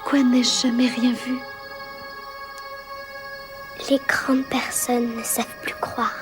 Pourquoi n'ai-je jamais rien vu? Les grandes personnes ne savent plus croire.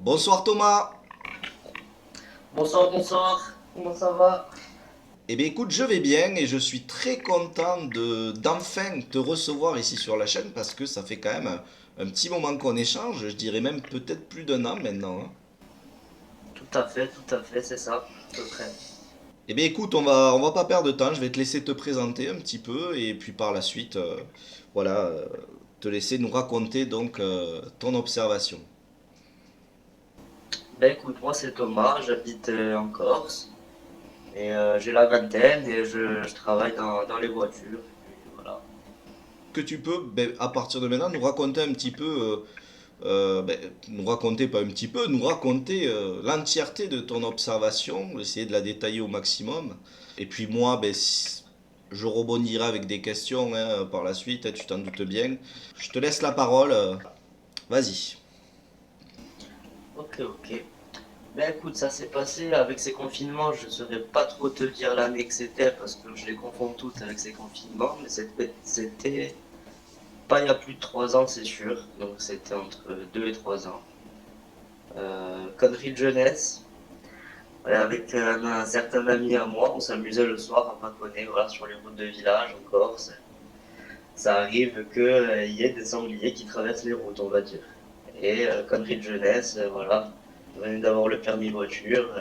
Bonsoir Thomas. Bonsoir, bonsoir. Comment ça va? Eh bien écoute, je vais bien et je suis très content d'enfin te recevoir ici sur la chaîne parce que ça fait quand même un petit moment qu'on échange, je dirais même peut-être plus d'un an maintenant, hein. Tout à fait, c'est ça, à peu près. Eh bien écoute, on va pas perdre de temps, je vais te laisser te présenter un petit peu et puis par la suite, voilà, te laisser nous raconter donc ton observation. Ben écoute, moi c'est Thomas, j'habite en Corse et j'ai la vingtaine et je travaille dans les voitures. Et puis, voilà. Que tu peux, ben, à partir de maintenant, nous raconter un petit peu, ben, nous raconter pas un petit peu, nous raconter l'entièreté de ton observation, essayer de la détailler au maximum. Et puis moi, ben, je rebondirai avec des questions hein, par la suite, hein, tu t'en doutes bien. Je te laisse la parole, vas-y. Ok, ok. Ben écoute, ça s'est passé avec ces confinements, je ne saurais pas trop te dire l'année que c'était parce que je les confonds toutes avec ces confinements, mais c'était pas il y a plus de 3 ans, c'est sûr, donc c'était entre 2 et 3 ans. Connerie de jeunesse. Ouais, avec un certain ami à moi, on s'amusait le soir à paconner voilà, sur les routes de village en Corse. Ça arrive qu'il y ait des sangliers qui traversent les routes, on va dire. Et connerie de jeunesse, voilà, on venait d'avoir le permis voiture,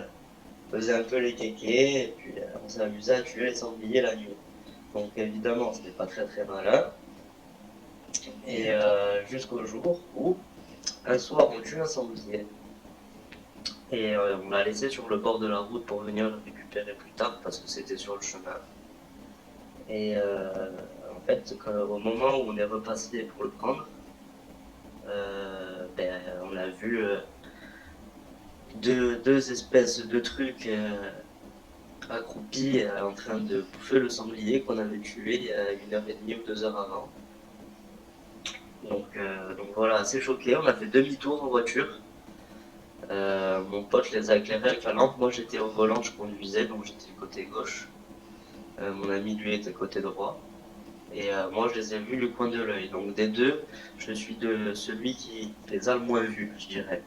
faisait un peu les kékés, et puis on s'amusait à tuer les sangliers la nuit. Donc évidemment, c'était pas très très malin. Et jusqu'au jour où, un soir, on tue un sanglier. Et on l'a laissé sur le bord de la route pour venir le récupérer plus tard parce que c'était sur le chemin. Et en fait, au moment où on est repassé pour le prendre, ben, on a vu deux espèces de trucs accroupis en train de bouffer le sanglier qu'on avait tué il y a 1 heure et demie ou 2 heures avant. Donc voilà, assez choqué, on a fait demi-tour en voiture. Mon pote les a éclairés avec la lampe, moi j'étais au volant, je conduisais, donc j'étais côté gauche. Mon ami lui était côté droit. Et moi je les ai vus du coin de l'œil. Donc des deux, je suis de celui qui les a le moins vus, je dirais.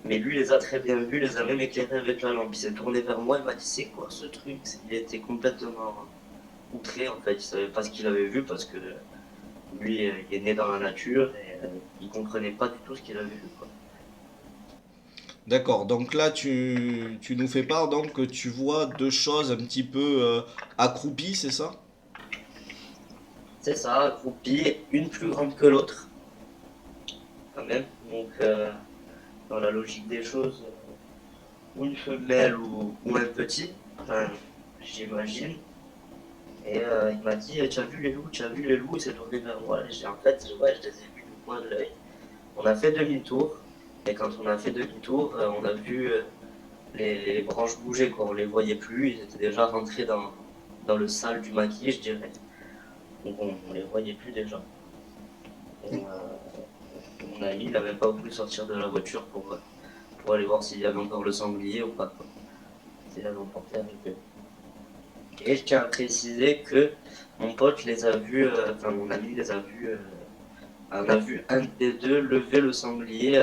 Mais lui les a très bien vus, les a même éclairés avec la lampe. Il s'est tourné vers moi, il m'a dit c'est quoi ce truc? Il était complètement outré en fait, il savait pas ce qu'il avait vu parce que lui il est né dans la nature et il comprenait pas du tout ce qu'il avait vu, quoi. D'accord, donc là tu nous fais part donc que tu vois deux choses un petit peu accroupies, c'est ça? C'est ça, accroupi, une plus grande que l'autre, quand même. Donc, dans la logique des choses, ou une femelle ou un petit, enfin, j'imagine. Et il m'a dit, tu as vu les loups, tu as vu les loups, il s'est tourné vers moi. Et en fait, ouais, je les ai vus du coin de l'œil. On a fait demi-tour, et quand on a fait demi-tour, on a vu les branches bouger, quoi. On les voyait plus, ils étaient déjà rentrés dans le sale du maquis, je dirais. Donc on les voyait plus déjà. Et, mon ami, il n'avait pas voulu sortir de la voiture pour aller voir s'il y avait encore le sanglier ou pas, quoi. S'il avait emporté avec eux. Et je tiens à préciser que mon pote les a vus, enfin mon ami les a vus, on a vu un des deux lever le sanglier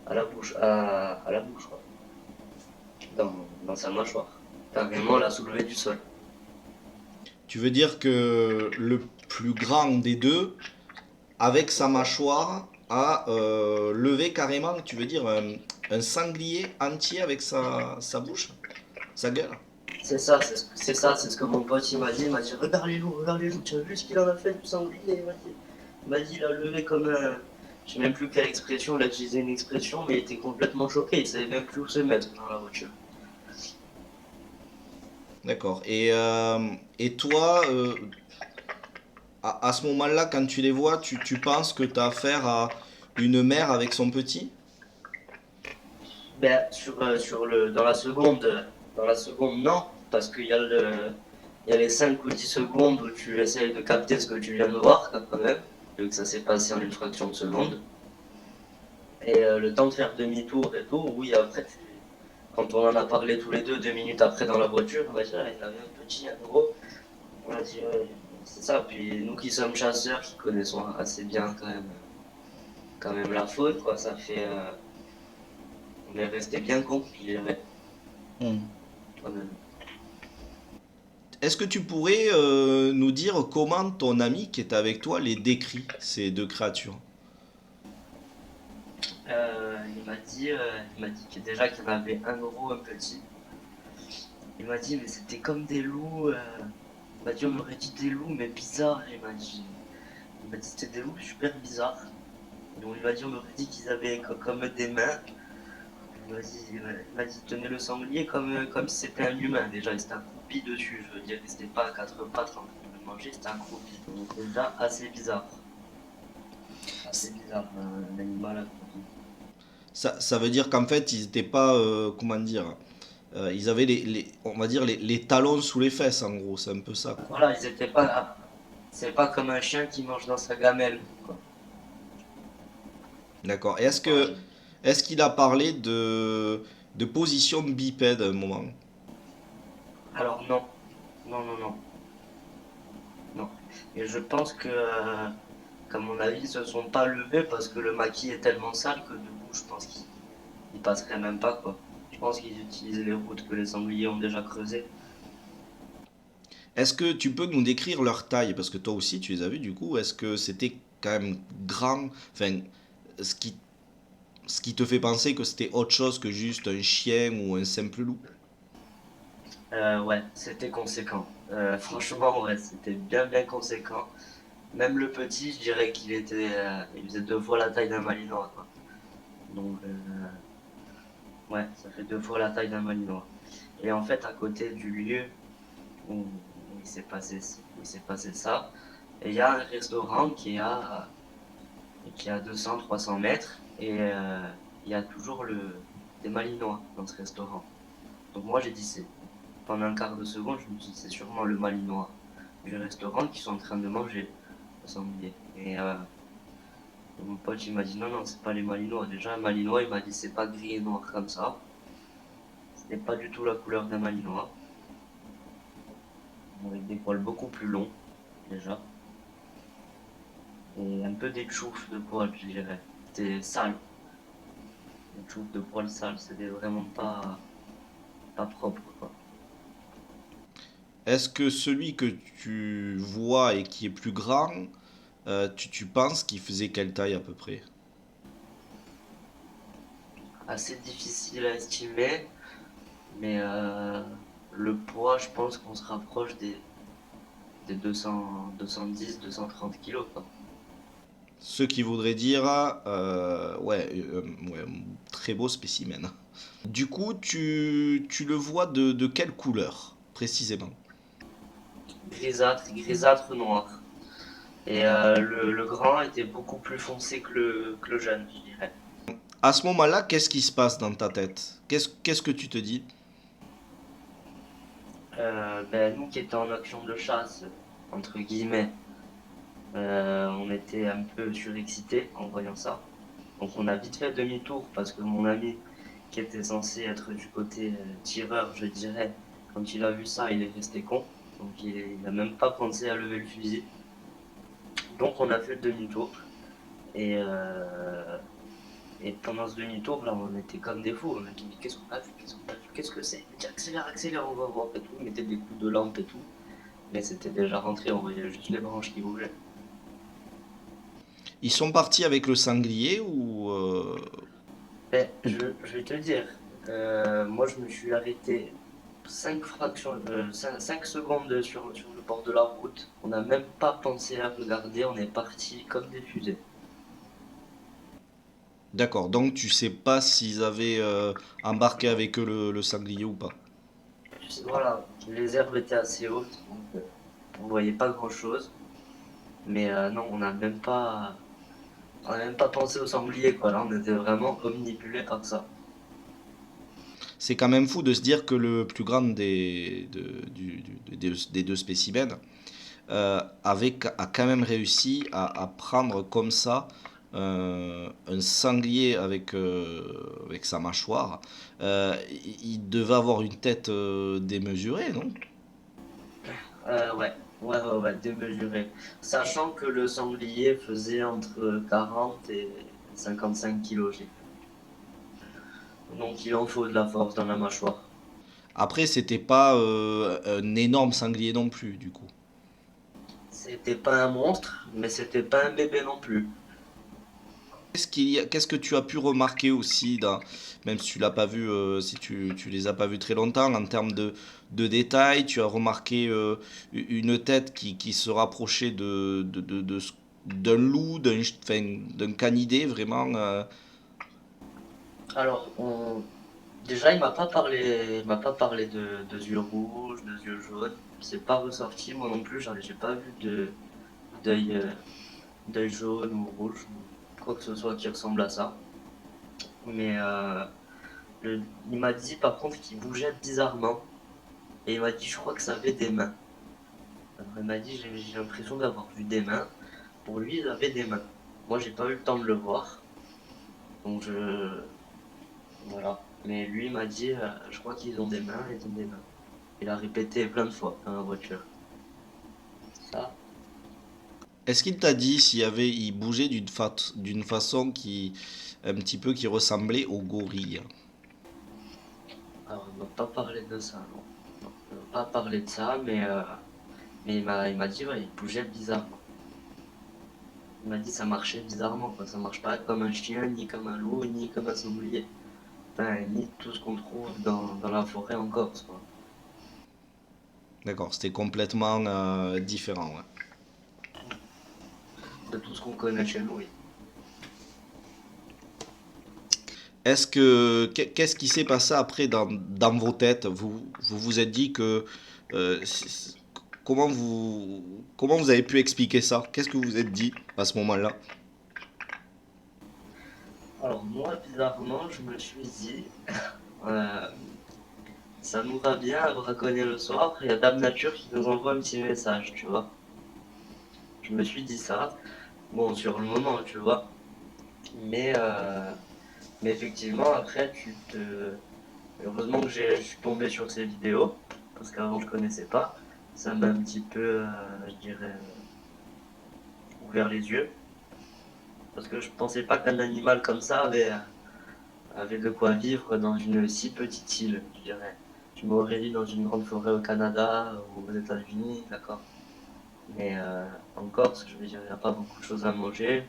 à la bouche, à la bouche, quoi. Dans sa mâchoire. Carrément la soulever du sol. Tu veux dire que le plus grand des deux, avec sa mâchoire, a levé carrément, tu veux dire, un sanglier entier avec sa bouche, sa gueule? c'est ce que mon pote il m'a dit. Il m'a dit regarde les loups, tu as vu ce qu'il en a fait du sanglier? Il m'a dit, il a levé comme un. Je sais même plus quelle expression, il a utilisé une expression, mais il était complètement choqué, il savait même plus où se mettre dans la voiture. D'accord. Et toi, à ce moment-là, quand tu les vois, tu penses que tu as affaire à une mère avec son petit? Ben, dans la seconde, non, parce il y a les 5 ou 10 secondes où tu essayes de capter ce que tu viens de voir, quand même, vu que ça s'est passé en une fraction de seconde. Et le temps de faire demi-tour et tout, oui, après, quand on en a parlé tous les deux, 2 minutes après dans la voiture, on va dire, il avait un petit, un gros. On a dit, ouais, c'est ça. Puis nous qui sommes chasseurs, qui connaissons assez bien quand même la faune, quoi, ça fait. On est resté bien confiés, Hmm. quand même. Est-ce que tu pourrais nous dire comment ton ami qui est avec toi les décrit, ces deux créatures? Il m'a dit déjà qu'il y en avait un gros, un petit. Il m'a dit, mais c'était comme des loups. Il m'a dit, on m'aurait dit des loups, mais bizarres. Il m'a dit, c'était des loups super bizarres. Donc il m'a dit, on m'aurait dit qu'ils avaient comme des mains. Il m'a dit, tenez le sanglier comme si c'était un humain. Déjà, il s'était accroupi dessus. Je veux dire, il n'était pas à quatre pattes en train de le manger, c'était accroupi. Donc déjà, assez bizarre. Assez bizarre, un animal accroupi. Ça veut dire qu'en fait, ils n'étaient pas, comment dire, ils avaient on va dire les talons sous les fesses, en gros, c'est un peu ça, quoi. Voilà, ils étaient pas. C'est pas comme un chien qui mange dans sa gamelle, quoi. D'accord. Et Voilà. est-ce qu'il a parlé de position bipède à un moment? Alors non, non, non, non, non. Et je pense qu'à mon avis, ils se sont pas levés parce que le maquis est tellement sale que du coup, je pense qu'ils passeraient même pas, quoi. Je pense qu'ils utilisaient les routes que les sangliers ont déjà creusées. Est-ce que tu peux nous décrire leur taille? Parce que toi aussi, tu les as vus, du coup. Est-ce que c'était quand même grand? Enfin, ce qui, ce qui te fait penser que c'était autre chose que juste un chien ou un simple loup? Ouais, c'était conséquent. Franchement, ouais, c'était bien, bien conséquent. Même le petit, je dirais il faisait 2 fois la taille d'un malinois, quoi. Donc, ouais, ça fait 2 fois la taille d'un malinois. Et en fait, à côté du lieu où il s'est passé ça, il y a un restaurant qui est à 200-300 mètres et il y a toujours des malinois dans ce restaurant. Donc moi, j'ai dit, pendant un quart de seconde, je me suis dit, c'est sûrement le malinois du restaurant qui sont en train de manger le sanglier. Et mon pote, il m'a dit, non, non, c'est pas les malinois. Déjà, un malinois, il m'a dit, c'est pas gris et noir comme ça. C'était pas du tout la couleur d'un malinois. Avec des poils beaucoup plus longs, déjà. Et un peu des choufs de poils, je dirais. C'était sale. Des choufs de poils sales, c'était vraiment pas propre, quoi. Est-ce que celui que tu vois et qui est plus grand, tu penses qu'il faisait quelle taille à peu près? Assez difficile à estimer, mais le poids, je pense qu'on se rapproche des 200, 210, 230 kilos, quoi. Ce qui voudrait dire, ouais, ouais, un très beau spécimen. Du coup, tu le vois de quelle couleur, précisément? Grisâtre, grisâtre noir. Et le grand était beaucoup plus foncé que le jeune, je dirais. À ce moment-là, qu'est-ce qui se passe dans ta tête? Qu'est-ce que tu te dis? Ben, nous qui étions en action de chasse, entre guillemets, on était un peu surexcités en voyant ça. Donc on a vite fait demi-tour parce que mon ami, qui était censé être du côté tireur, je dirais, quand il a vu ça, il est resté con. Donc il n'a même pas pensé à lever le fusil. Donc on a fait demi-tour. Et, et pendant ce demi-tour, là, on était comme des fous. On a dit, mais qu'est-ce qu'on a vu? Qu'est-ce qu'on a vu? Qu'est-ce que c'est? Il dit, accélère, accélère, on va voir et tout. On mettait des coups de lampe et tout. Mais c'était déjà rentré, on voyait juste les branches qui bougeaient. Ils sont partis avec le sanglier ou Mais je vais te dire, moi je me suis arrêté 5 fractions, 5 secondes sur le bord de la route. On n'a même pas pensé à regarder, on est parti comme des fusées. D'accord, donc tu sais pas s'ils avaient embarqué avec eux le sanglier ou pas. Voilà, les herbes étaient assez hautes, donc on voyait pas grand chose. Mais non, on n'a même pas pensé au sanglier, quoi. Là, on était vraiment omnibulés par ça. C'est quand même fou de se dire que le plus grand des deux spécimens a quand même réussi à prendre comme ça un sanglier avec sa mâchoire. Il devait avoir une tête démesurée, non? Ouais, ouais, démesuré. Sachant que le sanglier faisait entre 40 et 55 kilos, j'ai vu. Donc il en faut de la force dans la mâchoire. Après, c'était pas un énorme sanglier non plus, du coup. C'était pas un monstre, mais c'était pas un bébé non plus. Qu'est-ce que tu as pu remarquer aussi, même si tu l'as pas vu, si tu les as pas vus très longtemps, en termes de détails, tu as remarqué une tête qui se rapprochait d'un loup, d'un canidé, vraiment. Alors, déjà, il m'a pas parlé de yeux rouges, de yeux jaunes. C'est pas ressorti, moi non plus, j'ai pas vu d'œil d'œil jaune ou rouge, quoi que ce soit qui ressemble à ça. Mais il m'a dit par contre qu'il bougeait bizarrement. Et il m'a dit, je crois que ça avait des mains. Alors, il m'a dit, j'ai l'impression d'avoir vu des mains. Pour lui, il avait des mains. Moi, j'ai pas eu le temps de le voir. Donc, voilà. Mais lui, il m'a dit, je crois qu'ils ont des mains, ils ont des mains. Il a répété plein de fois dans la voiture. Ça. Est-ce qu'il t'a dit il bougeait d'une façon un petit peu qui ressemblait au gorille? Alors, il m'a pas parlé de ça, non. Non, il m'a pas parlé de ça, mais il m'a dit, ouais, il bougeait bizarrement. Il m'a dit, ça marchait bizarrement, quoi. Ça marche pas comme un chien, ni comme un loup, ni comme un sanglier. Enfin, ni tout ce qu'on trouve dans la forêt en Corse, quoi. D'accord, c'était complètement différent, ouais. De tout ce qu'on connaît chez nous, oui. Qu'est-ce qui s'est passé après dans vos têtes? Vous êtes dit que euh, c- comment comment vous avez pu expliquer ça? Qu'est-ce que vous vous êtes dit à ce moment-là? Alors moi, bizarrement, je me suis dit, euh, ça nous va bien à braconner le soir, il y a Dame Nature qui nous envoie un petit message, tu vois. Je me suis dit ça, bon, sur le moment, tu vois. Mais, euh, mais effectivement, après, heureusement que je suis tombé sur ces vidéos, parce qu'avant je connaissais pas. Ça m'a un petit peu, je dirais, ouvert les yeux. Parce que je pensais pas qu'un animal comme ça avait de quoi vivre dans une si petite île, je dirais. Tu m'aurais dit dans une grande forêt au Canada ou aux États-Unis, d'accord. Mais en Corse, je veux dire, il n'y a pas beaucoup de choses à manger,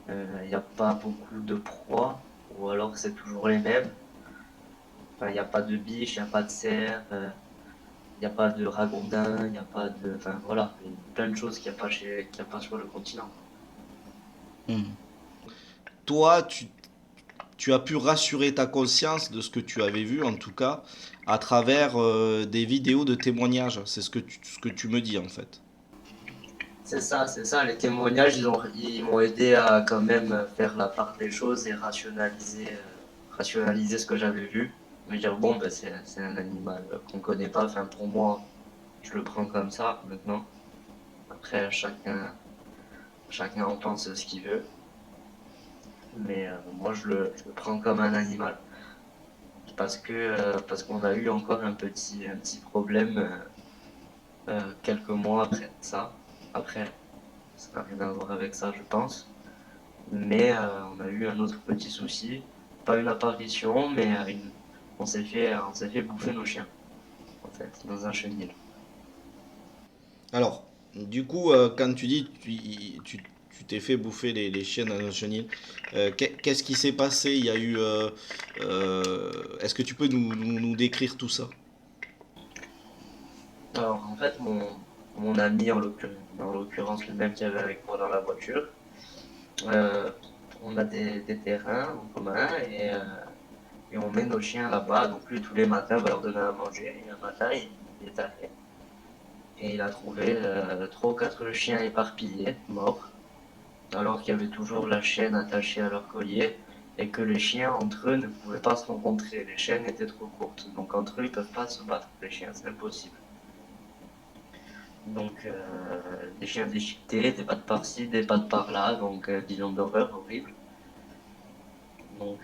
il n'y a pas beaucoup de proies, ou alors c'est toujours les mêmes. Enfin, il n'y a pas de biches, il n'y a pas de cerfs, il n'y a pas de ragondins, il n'y a pas de. Enfin voilà, il y a plein de choses qu'il n'y a pas sur le continent. Hmm. Toi, tu as pu rassurer ta conscience de ce que tu avais vu, en tout cas, à travers des vidéos de témoignages. C'est ce que tu me dis, en fait. C'est ça, les témoignages, ils m'ont aidé à quand même faire la part des choses et rationaliser ce que j'avais vu. Me dire, bon, ben, c'est un animal qu'on connaît pas, enfin pour moi, je le prends comme ça maintenant. Après, chacun en pense ce qu'il veut, mais moi je le prends comme un animal. Parce qu'on a eu encore un petit problème quelques mois après ça. Après, ça n'a rien à voir avec ça, je pense. Mais on a eu un autre petit souci, pas une apparition, mais on s'est fait bouffer nos chiens, en fait, dans un chenil. Alors, du coup, quand tu dis tu t'es fait bouffer les chiens dans un chenil, qu'est-ce qui s'est passé? Il y a eu. Est-ce que tu peux nous décrire tout ça? Alors en fait, mon ami, en l'occurrence le même qu'il y avait avec moi dans la voiture, euh, on a des terrains en commun et on met nos chiens là-bas. Donc lui, tous les matins, va leur donner à manger. Et un matin, il est allé et il a trouvé 3 ou 4 chiens éparpillés, morts, alors qu'il y avait toujours la chaîne attachée à leur collier et que les chiens entre eux ne pouvaient pas se rencontrer. Les chaînes étaient trop courtes, donc entre eux ils ne peuvent pas se battre. Les chiens, c'est impossible. Donc des chiens déchiquetés, des pattes par-ci, des pattes par-là, donc vision d'horreur horrible. Donc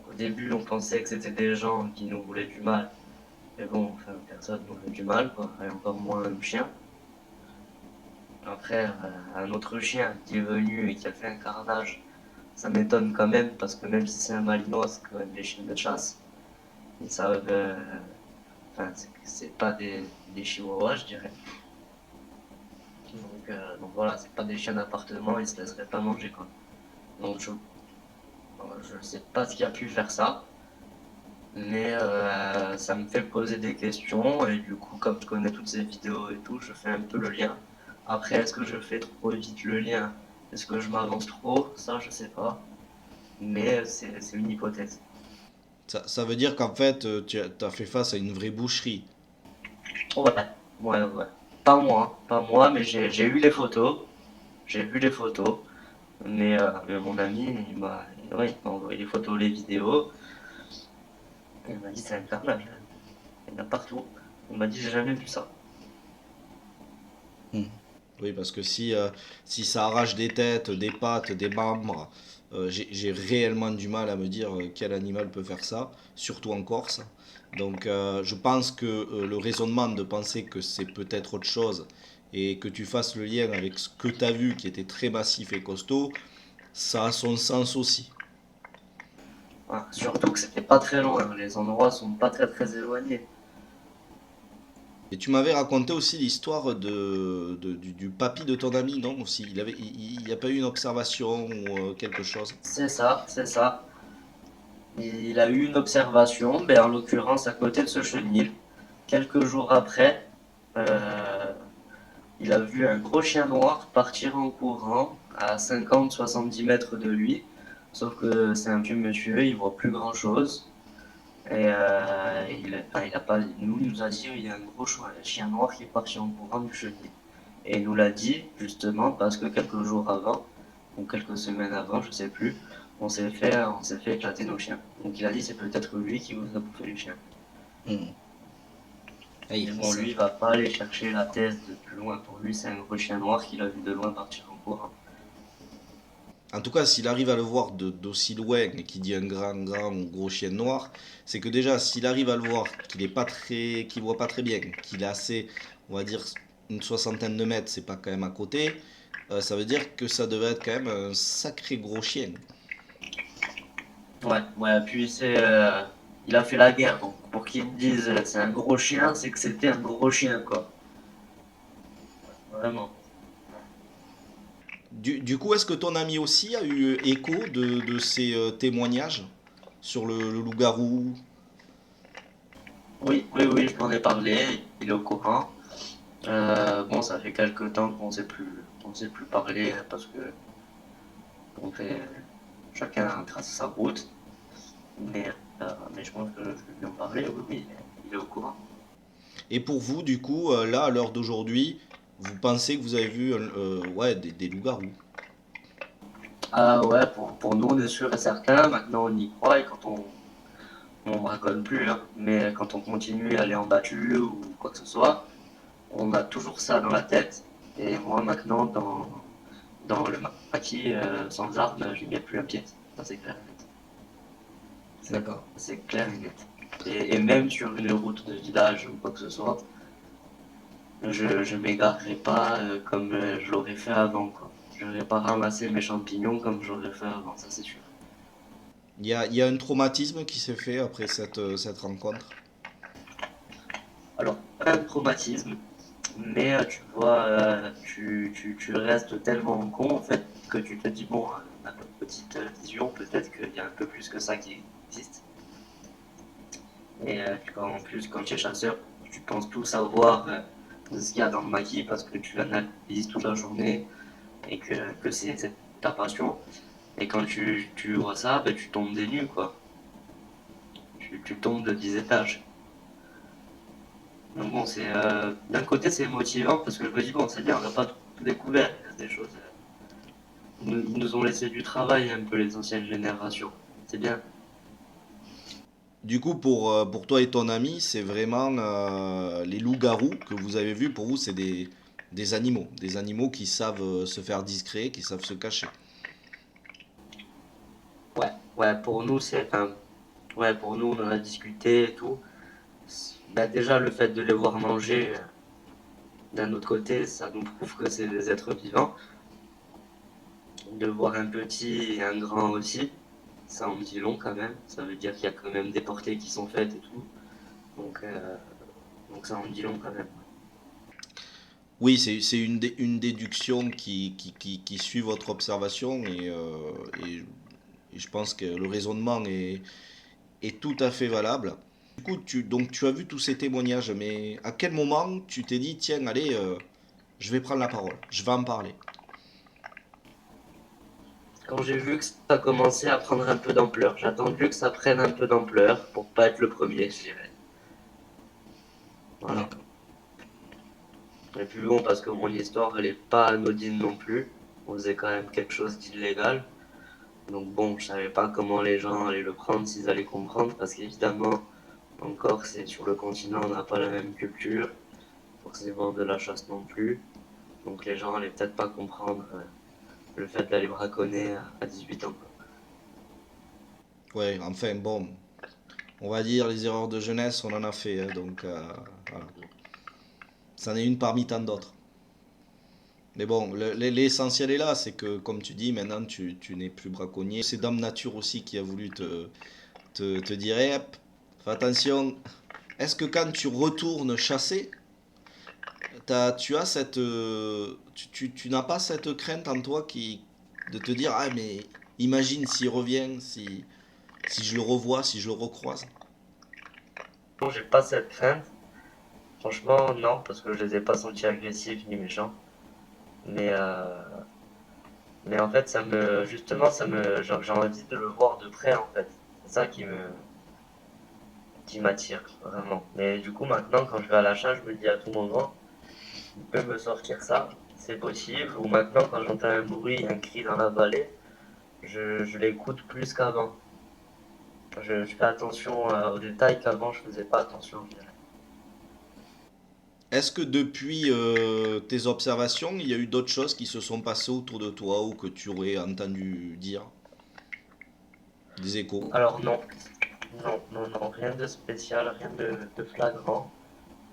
au début on pensait que c'était des gens qui nous voulaient du mal, mais bon, enfin personne nous voulait du mal, quoi, et encore moins un chien. Après, un autre chien qui est venu et qui a fait un carnage, ça m'étonne quand même, parce que même si c'est un malinois, c'est quand même des chiens de chasse. Ils savent, enfin, c'est pas des chihuahuas, je dirais. Donc voilà, c'est pas des chiens d'appartement, ils se laisseraient pas manger, quoi. Donc je sais pas ce qui a pu faire ça, mais ça me fait poser des questions, et du coup, comme je connais toutes ces vidéos et tout, je fais un peu le lien. Après, est-ce que je fais trop vite le lien? Est-ce que je m'avance trop? Ça, je sais pas. Mais c'est une hypothèse. Ça veut dire qu'en fait, tu as fait face à une vraie boucherie. Ouais, ouais. Pas moi, mais j'ai eu les photos. J'ai vu les photos. Mais mon ami, ouais, il m'a envoyé les photos, les vidéos. Et il m'a dit c'est un carnage. Il y en a partout. Il m'a dit j'ai jamais vu ça. Hmm. Oui, parce que si ça arrache des têtes, des pattes, des membres, j'ai réellement du mal à me dire quel animal peut faire ça, surtout en Corse. Donc je pense que le raisonnement de penser que c'est peut-être autre chose et que tu fasses le lien avec ce que tu as vu qui était très massif et costaud, ça a son sens aussi. Ouais, surtout que c'était pas très loin. Les endroits sont pas très éloignés. Et tu m'avais raconté aussi l'histoire du papy de ton ami, non? Aussi, il n'y a pas eu une observation ou quelque chose. C'est ça, c'est ça. Il a eu une observation, mais en l'occurrence à côté de ce chenil. Quelques jours après, euh, il a vu un gros chien noir partir en courant à 50-70 mètres de lui. Sauf que c'est un vieux monsieur, il voit plus grand chose. Et il a pas, il nous a dit il y a un gros chien noir qui est parti en courant du chenil. Et il nous l'a dit justement parce que quelques jours avant, ou quelques semaines avant, je sais plus, on s'est fait éclater nos chiens. Donc il a dit c'est peut-être lui qui vous a bouffé les chiens. Hmm. Aïe, Mais bon, ça. lui, il va pas aller chercher la thèse de plus loin. Pour lui, c'est un gros chien noir qu'il a vu de loin partir en courant. En tout cas, s'il arrive à le voir d'aussi loin et qu'il dit un grand ou gros chien noir, c'est que déjà, s'il arrive à le voir, qu'il voit pas très bien, qu'il est assez, on va dire, une soixantaine de mètres, c'est pas quand même à côté, ça veut dire que ça devait être quand même un sacré gros chien. Ouais, puis il a fait la guerre, donc pour qu'ils me disent c'est un gros chien, c'est que c'était un gros chien, quoi. Vraiment. Du coup, est-ce que ton ami aussi a eu écho de ces témoignages sur le loup-garou? Oui, je m'en ai parlé, il est au courant. Bon, ça fait quelques temps qu'on s'est plus parlé parce que on fait, chacun trace sa route. Mais je pense que je vais lui en parler, oui, il est au courant. Et pour vous, du coup, là, à l'heure d'aujourd'hui, vous pensez que vous avez vu ouais, des loups-garous? Ah ouais, pour nous, on est sûr et certain. Maintenant, on y croit et quand on braconne plus, hein. Mais quand on continue à aller en battu ou quoi que ce soit, on a toujours ça dans la tête. Et moi, maintenant, dans le maquis, sans arme, je n'y mets plus un pied. Ça, c'est clair et net. D'accord. C'est clair et net. Et même sur une route de village ou quoi que ce soit, je m'égarerai pas comme je l'aurais fait avant, quoi. Je n'aurais pas ramassé mes champignons comme j'aurais fait avant, ça c'est sûr. Il y a un traumatisme qui s'est fait après cette rencontre. Alors, pas de traumatisme, mais tu vois, tu restes tellement con en fait que tu te dis, bon, à notre petite vision, peut-être qu'il y a un peu plus que ça qui existe. Et en plus, quand tu es chasseur, tu penses tout savoir de ce qu'il y a dans le maquis parce que tu l'analyses toute la journée et que c'est ta passion. Et quand tu vois ça, ben, tu tombes des nues, quoi. Tu tombes de 10 étages. Donc bon, d'un côté c'est motivant parce que je me dis bon c'est bien, on n'a pas tout découvert, il reste des choses. Ils nous ont laissé du travail un peu les anciennes générations. C'est bien. Du coup, pour toi et ton ami, c'est vraiment les loups-garous que vous avez vus. Pour vous, c'est des animaux. Des animaux qui savent se faire discrets, qui savent se cacher. Ouais, ouais, pour nous ouais, pour nous on en a discuté et tout. Bah, déjà le fait de les voir manger, d'un autre côté, ça nous prouve que c'est des êtres vivants. De voir un petit et un grand aussi, ça en dit long quand même. Ça veut dire qu'il y a quand même des portées qui sont faites et tout. Donc, euh, donc ça en dit long quand même. Oui, c'est une déduction qui suit votre observation et, et je pense que le raisonnement est tout à fait valable. Du coup, donc tu as vu tous ces témoignages, mais à quel moment tu t'es dit, tiens, allez, je vais prendre la parole, je vais en parler. Quand j'ai vu que ça commençait à prendre un peu d'ampleur, j'ai attendu que ça prenne un peu d'ampleur pour pas être le premier, je dirais. Hmm. Voilà. Et puis bon, parce que mon histoire, elle est pas anodine non plus. On faisait quand même quelque chose d'illégal. Donc bon, je savais pas comment les gens allaient le prendre, s'ils allaient comprendre, parce qu'évidemment, encore, c'est sur le continent, on n'a pas la même culture, forcément de la chasse non plus. Donc les gens allaient peut-être pas comprendre le fait d'aller braconner à 18 ans. Ouais, enfin bon, on va dire les erreurs de jeunesse, on en a fait, hein, donc voilà. C'en est une parmi tant d'autres. Mais bon, l'essentiel est là, c'est que comme tu dis, maintenant tu n'es plus braconnier. C'est Dame Nature aussi qui a voulu te dire, eh, hop, fais attention. Est-ce que quand tu retournes chasser, tu as cette, tu n'as pas cette crainte en toi de te dire, ah mais imagine s'il revient, si je le revois, si je le recroise. Bon, j'ai pas cette crainte. Franchement, non, parce que je les ai pas sentis agressifs ni méchants. Mais, euh, mais en fait, justement, j'ai envie de le voir de près, en fait. C'est ça qui m'attire, vraiment. Mais du coup, maintenant, quand je vais à l'achat, je me dis à tout moment, il peut me sortir ça, c'est possible. Ou maintenant, quand j'entends un bruit, un cri dans la vallée, je l'écoute plus qu'avant. Je fais attention aux détails qu'avant je faisais pas attention, je dirais. Est-ce que depuis tes observations, il y a eu d'autres choses qui se sont passées autour de toi ou que tu aurais entendu dire? Des échos? Alors non, non, rien de spécial, rien de flagrant.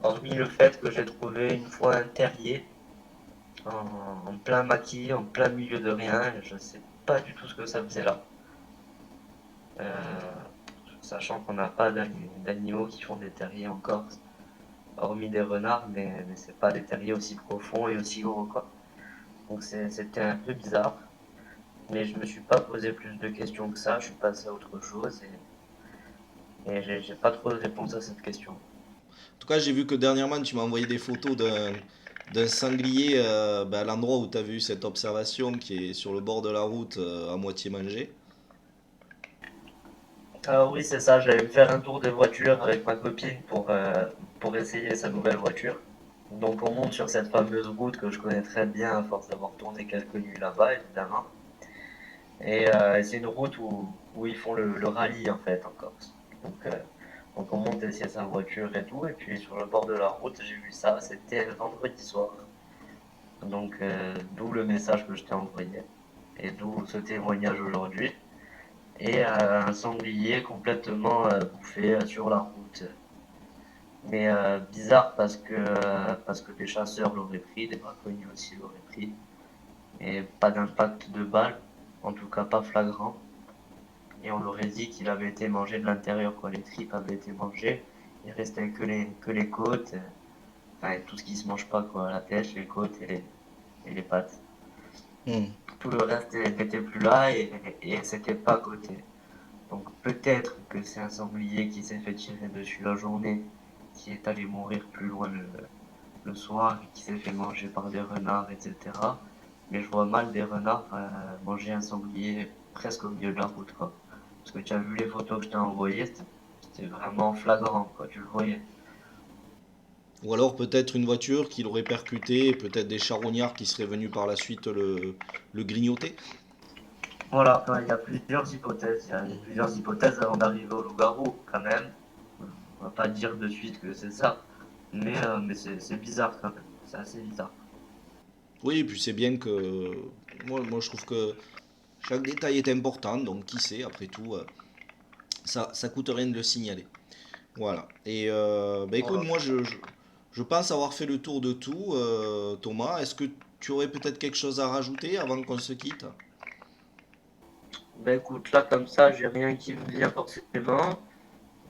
Hormis le fait que j'ai trouvé une fois un terrier en plein maquis, en plein milieu de rien, et je sais pas du tout ce que ça faisait là. Euh, Sachant qu'on n'a pas d'animaux qui font des terriers en Corse, hormis des renards, mais c'est pas des terriers aussi profonds et aussi gros quoi. Donc c'était un peu bizarre, mais je me suis pas posé plus de questions que ça, je suis passé à autre chose et j'ai pas trop de réponse à cette question. En tout cas, j'ai vu que dernièrement, tu m'as envoyé des photos d'un sanglier à l'endroit où tu as vu cette observation qui est sur le bord de la route à moitié mangé. Ah oui, c'est ça, j'allais me faire un tour de voiture avec ma copine pour essayer sa nouvelle voiture. Donc on monte sur cette fameuse route que je connais très bien à force d'avoir tourné quelques nuits là-bas, évidemment. Et c'est une route où ils font le rallye en fait en Corse. Donc, euh, donc on monte essayer sa voiture et tout, et puis sur le bord de la route, j'ai vu ça, c'était vendredi soir. Donc d'où le message que je t'ai envoyé, et d'où ce témoignage aujourd'hui. Et un sanglier complètement bouffé sur la route. Mais bizarre parce que des chasseurs l'auraient pris, des braconniers aussi l'auraient pris. Et pas d'impact de balle, en tout cas pas flagrant. Et on aurait dit qu'il avait été mangé de l'intérieur, quoi. Les tripes avaient été mangées, il restait que les côtes, enfin tout ce qui se mange pas, quoi. La tête, les côtes et les pattes. Hmm. Tout le reste n'était plus là et c'était pas coté. Donc peut-être que c'est un sanglier qui s'est fait tirer dessus la journée qui est allé mourir plus loin le soir et qui s'est fait manger par des renards, etc. Mais je vois mal des renards manger un sanglier presque au milieu de la route, quoi. Parce que tu as vu les photos que je t'ai envoyées, c'était vraiment flagrant, quoi, tu le voyais. Ou alors peut-être une voiture qui l'aurait percuté, et peut-être des charognards qui seraient venus par la suite le grignoter. Voilà, enfin, il y a plusieurs hypothèses. Il y a plusieurs hypothèses avant d'arriver au loup-garou, quand même. On va pas dire de suite que c'est ça, mais c'est bizarre quand même. C'est assez bizarre. Oui, et puis c'est bien que... Moi je trouve que chaque détail est important, donc qui sait, après tout, ça coûte rien de le signaler. Voilà. Et bah écoute, Voilà. moi je pense avoir fait le tour de tout, Thomas. Est-ce que tu aurais peut-être quelque chose à rajouter avant qu'on se quitte? Ben écoute, là comme ça, j'ai rien qui me vient forcément.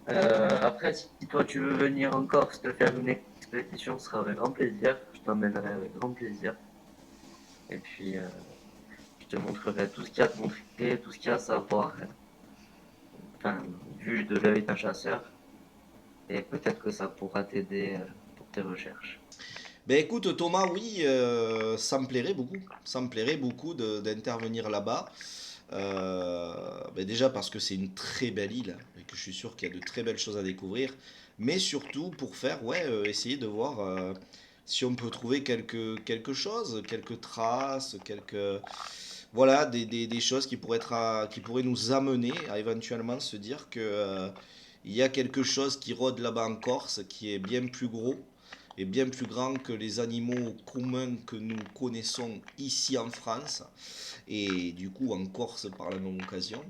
Après, si toi tu veux venir en Corse te faire une expédition, ce sera avec grand plaisir. Je t'emmènerai avec grand plaisir. Et puis, je te montrerai tout ce qu'il y a à te montrer, tout ce qu'il y a à savoir. Enfin, vu de l'œil d'un chasseur. Et peut-être que ça pourra t'aider pour tes recherches. Ben écoute Thomas, oui, ça me plairait beaucoup. Ça me plairait beaucoup d'intervenir là-bas. Ben déjà parce que c'est une très belle île et que je suis sûr qu'il y a de très belles choses à découvrir. Mais surtout pour faire, ouais, essayer de voir si on peut trouver quelque chose, quelques traces, voilà, des choses qui pourraient qui pourraient nous amener à éventuellement se dire que il y a quelque chose qui rôde là-bas en Corse qui est bien plus gros et bien plus grand que les animaux communs que nous connaissons ici en France et du coup en Corse par la même occasion.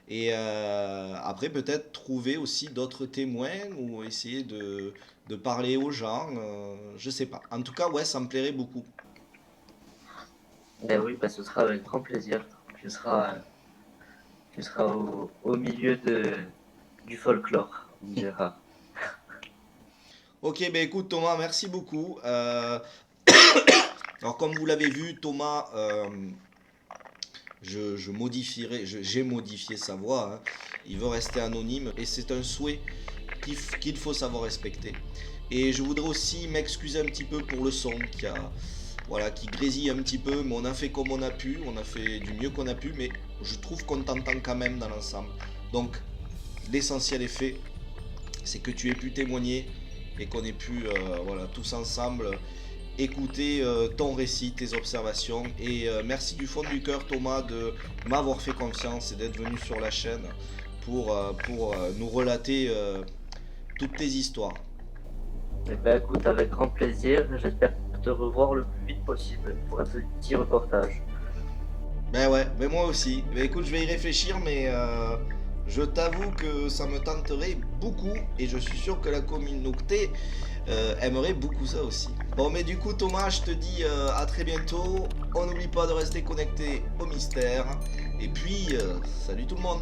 Et après peut-être trouver aussi d'autres témoins ou essayer de parler aux gens, je sais pas. En tout cas, ouais, ça me plairait beaucoup. Ben oui, ben ce sera avec grand plaisir. Tu seras au milieu du folklore, on dira. Ok, ben écoute Thomas, merci beaucoup. Alors comme vous l'avez vu, Thomas, je modifierai, j'ai modifié sa voix, hein. Il veut rester anonyme et c'est un souhait qu'il faut savoir respecter. Et je voudrais aussi m'excuser un petit peu pour le son voilà, qui grésille un petit peu, mais on a fait comme on a pu, on a fait du mieux qu'on a pu, mais je trouve qu'on t'entend quand même dans l'ensemble. Donc l'essentiel est fait, c'est que tu aies pu témoigner et qu'on ait pu voilà, tous ensemble écouter ton récit, tes observations. Et merci du fond du cœur Thomas de m'avoir fait confiance et d'être venu sur la chaîne pour nous relater toutes tes histoires. Eh ben écoute, avec grand plaisir. J'espère te revoir le plus vite possible pour un petit reportage. Ben ouais, mais moi aussi. Ben écoute, je vais y réfléchir, mais je t'avoue que ça me tenterait beaucoup et je suis sûr que la communauté aimerait beaucoup ça aussi. Bon, mais du coup, Thomas, je te dis à très bientôt. On n'oublie pas de rester connecté au mystère. Et puis, salut tout le monde.